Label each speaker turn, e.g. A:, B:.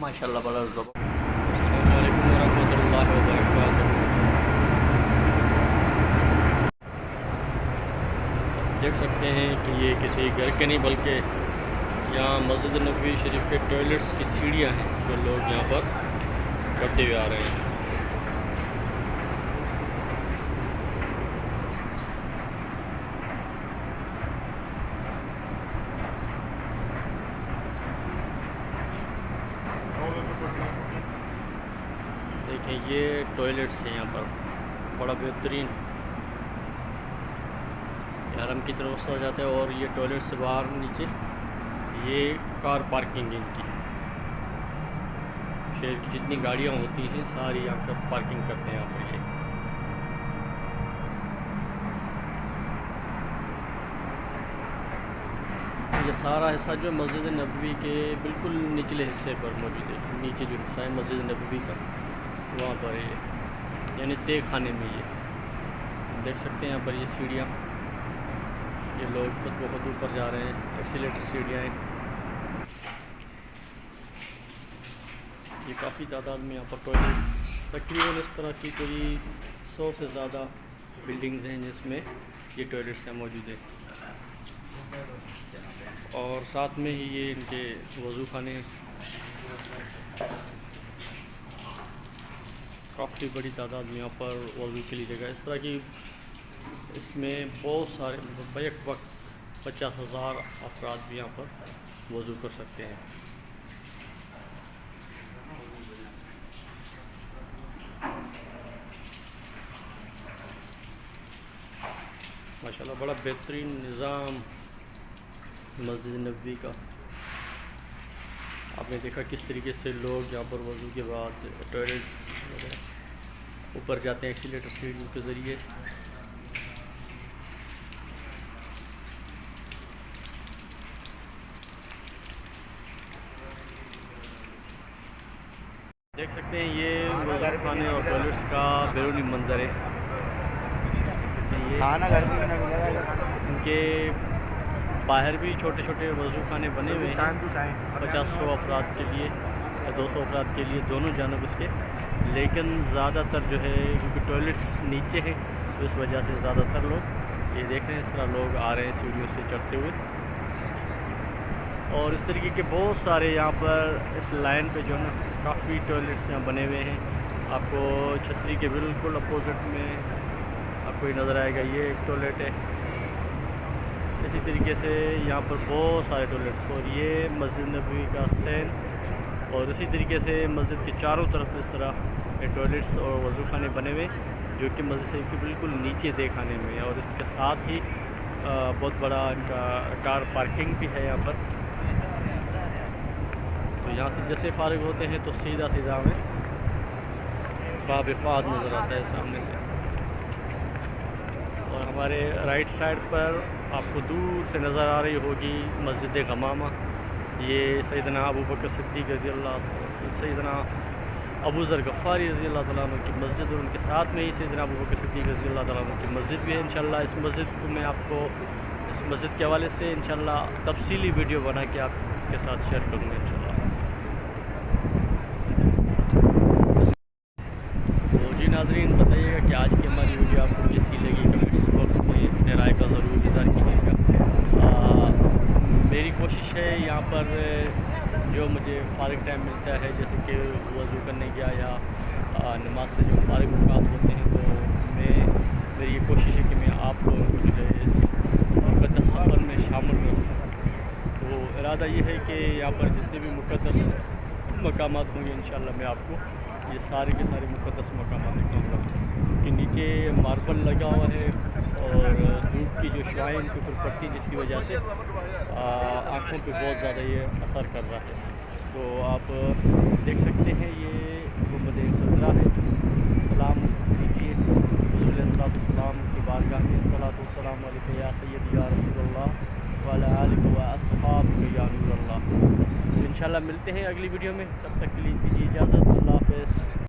A: माशाल्लाह बड़ा
B: अस्सलामुअलैकुम वरहमतुल्लाहि वबरकातुहू। देख सकते हैं कि ये किसी घर के नहीं बल्कि यहाँ मस्जिद नबवी शरीफ के टॉयलेट्स की सीढ़ियाँ हैं जो लोग यहाँ पर करते हुए आ रहे हैं। देखें ये टॉयलेट्स हैं यहाँ पर, बड़ा बेहतरीन हरम की तरफ से आ जाता है। और ये टॉयलेट से बाहर नीचे ये कार पार्किंग इनकी, शहर की जितनी गाड़ियाँ होती हैं सारी यहाँ पर पार्किंग करते हैं यहाँ पर। ये सारा हिस्सा जो मस्जिद नबवी के बिल्कुल निचले हिस्से पर मौजूद है। नीचे जो हिस्सा है मस्जिद नबवी का वहाँ पर है, यानी तय खाने में ये देख सकते हैं। यहाँ पर ये सीढ़ियाँ, ये लोग खुद बहुत ऊपर जा रहे हैं, एक्सीलेटर सीढ़ियाँ हैं। ये काफ़ी तादाद में यहाँ पर टॉयलेट्स, तकरीबन इस तरह की कोई 100 से ज़्यादा बिल्डिंग्स हैं जिसमें ये टॉयलेट्स हैं मौजूद है। और साथ में ही ये इनके वज़ू खाने हैं। काफ़ी बड़ी तादाद में यहाँ पर वज़ू के लिए जगह, इस तरह की इसमें बहुत सारे बैक वक्त 50,000 अफराद भी यहाँ पर वज़ू कर सकते हैं। माशाल्लाह बड़ा बेहतरीन निज़ाम मस्जिद नबवी का। आपने देखा किस तरीके से लोग यहाँ पर वज़ू के बाद टॉयलेट्स ऊपर जाते हैं एक्सीलेटर सीढ़ियों के ज़रिए। देख सकते हैं ये वज़ू खाने और टॉयलेट्स का बैरूनी मंजर है। इनके बाहर भी छोटे छोटे वज़ू खाने बने हुए हैं 50-100 अफराद के लिए या 200 अफराद के लिए दोनों जानब इसके। लेकिन ज़्यादातर जो है क्योंकि टॉयलेट्स नीचे हैं तो इस वजह से ज़्यादातर लोग ये देख रहे हैं, इस तरह लोग आ रहे हैं सीढ़ियों से चढ़ते हुए। और इस तरीके के बहुत सारे यहाँ पर इस लाइन पे जो है ना काफ़ी टॉयलेट्स यहाँ बने हुए हैं। आपको छतरी के बिल्कुल अपोजिट में आपको ये नज़र आएगा, ये एक टॉयलेट है। इसी तरीके से यहाँ पर बहुत सारे टॉयलेट्स, और ये मस्जिद नबवी का सैन। और इसी तरीके से मस्जिद के चारों तरफ इस तरह टॉयलेट्स और वज़ू खाने बने हुए जो कि मस्जिद शरीफ के बिल्कुल नीचे देखाने में। और इसके साथ ही बहुत बड़ा इनका कार पार्किंग भी है यहाँ पर। तो यहाँ से जैसे फ़ारिग होते हैं तो सीधा सीधा हमें बाब फ़ाद नज़र आता है सामने से। और हमारे राइट साइड पर आपको दूर से नज़र आ रही होगी मस्जिद गमामा। ये सैयदना अबू बकर सिद्दीक़ रज़ी अल्लाह, सैयदना अबू ज़र गफ़ारी रज़ी अल्लाह तआला अन्हु की मस्जिद, और उनके साथ में ही सैयदना अबू बकर सिद्दीक़ रज़ी अल्लाह तआला अन्हु की मस्जिद भी है। इंशाअल्लाह इस मस्जिद को मैं आपको इस मस्जिद के हवाले से इंशाअल्लाह तफसीली वीडियो बना के आपके साथ शेयर करूँगा इंशाअल्लाह। तो जी नाज़रीन, बताइएगा कि आज की हमारी वीडियो आपको कैसी लगी। कमेंट्स बॉक्स में अपने राय का ज़रूर इज़हार कीजिएगा। मेरी कोशिश है यहाँ पर जो मुझे फ़ारिग टाइम मिलता है, जैसे कि वज़ू करने गया या नमाज से जो फ़ारिग औक़ात होते हैं, तो मेरी ये कोशिश है कि मैं आप लोगों को जो है इस मुक़द्दस सफ़र में शामिल करूँ। तो इरादा ये है कि यहाँ पर जितने भी मुक़द्दस मकामात होंगे इंशाअल्लाह मैं आपको ये सारे के सारे मुक़द्दस मकामात दिखाऊँगा। क्योंकि नीचे मार्बल लगा हुआ है और धूप की जो शुआएँ इनके ऊपर पड़ती है जिसकी वजह से आँखों पे बहुत ज़्यादा ये असर कर रहा है। तो आप देख सकते हैं ये गुंबद ख़ज़रा है। सलाम दीजिए हुज़ूर अलैहिस्सलाम की बारगाह में, सलातो वस्सलाम अलैका या सय्यदी या रसूलल्लाह व अला आलिका व अस्हाबिका या नूरल्लाह। तो इंशाअल्लाह मिलते हैं अगली वीडियो में, तब तक के लिए दीजिए इजाज़त। अल्लाह हाफ़िज़।